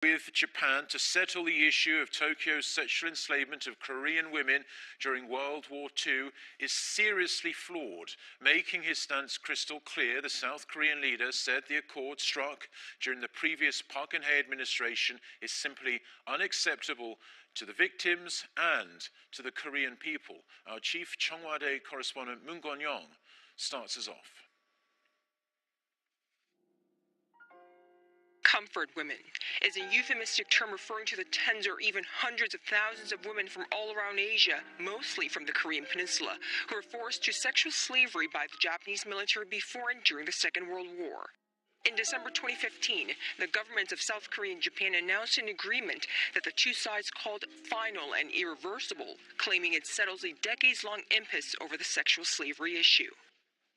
with Japan to settle the issue of Tokyo's sexual enslavement of Korean women during World War II is seriously flawed. Making his stance crystal clear, the South Korean leader said the accord struck during the previous Park Geun-hye administration is simply unacceptable to the victims and to the Korean people. Our chief Cheongwade correspondent Moon Jae-in starts us off. Comfort women is a euphemistic term referring to the tens or even hundreds of thousands of women from all around Asia, mostly from the Korean Peninsula, who were forced to sexual slavery by the Japanese military before and during the Second World War. In December 2015, the governments of South Korea and Japan announced an agreement that the two sides called final and irreversible, claiming it settles a decades-long impasse over the sexual slavery issue.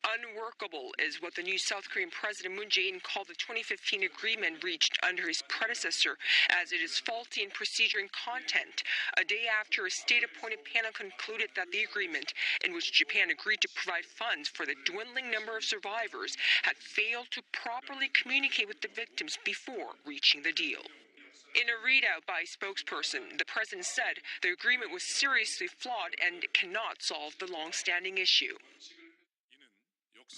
Unworkable is what the new South Korean President Moon Jae-in called the 2015 agreement reached under his predecessor, as it is faulty in procedure and content, a day after a state-appointed panel concluded that the agreement, in which Japan agreed to provide funds for the dwindling number of survivors, had failed to properly communicate with the victims before reaching the deal. In a readout by a spokesperson, the president said the agreement was seriously flawed and cannot solve the long-standing issue.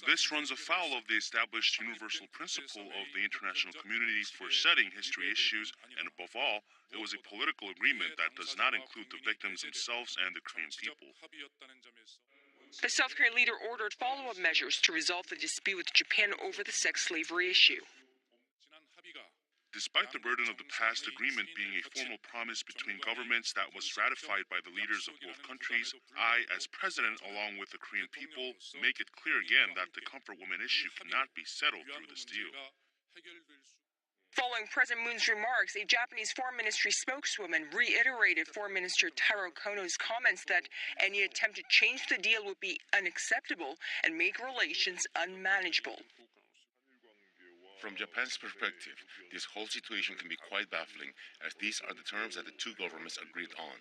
This runs afoul of the established universal principle of the international community for setting history issues, and above all, it was a political agreement that does not include the victims themselves and the Korean people. The South Korean leader ordered follow-up measures to resolve the dispute with Japan over the sex slavery issue. Despite the burden of the past agreement being a formal promise between governments that was ratified by the leaders of both countries, I, as president, along with the Korean people, make it clear again that the comfort women issue cannot be settled through this deal. Following President Moon's remarks, a Japanese Foreign Ministry spokeswoman reiterated Foreign Minister Taro Kono's comments that any attempt to change the deal would be unacceptable and make relations unmanageable. From Japan's perspective, this whole situation can be quite baffling, as these are the terms that the two governments agreed on.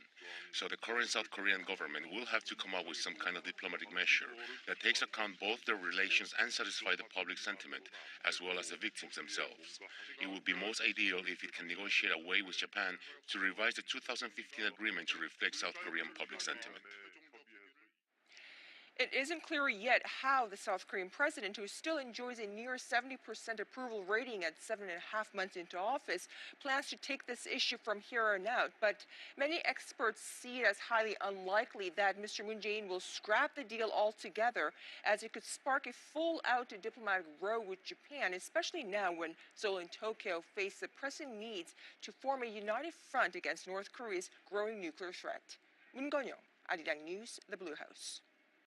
So the current South Korean government will have to come up with some kind of diplomatic measure that takes account both their relations and satisfy the public sentiment, as well as the victims themselves. It would be most ideal if it can negotiate a way with Japan to revise the 2015 agreement to reflect South Korean public sentiment. It isn't clear yet how the South Korean president, who still enjoys a near 70% approval rating at 7.5 months into office, plans to take this issue from here on out. But many experts see it as highly unlikely that Mr. Moon Jae-in will scrap the deal altogether, as it could spark a full-out diplomatic row with Japan, especially now when Seoul and Tokyo face the pressing needs to form a united front against North Korea's growing nuclear threat. Moon Jae-in, Arirang News, The Blue House.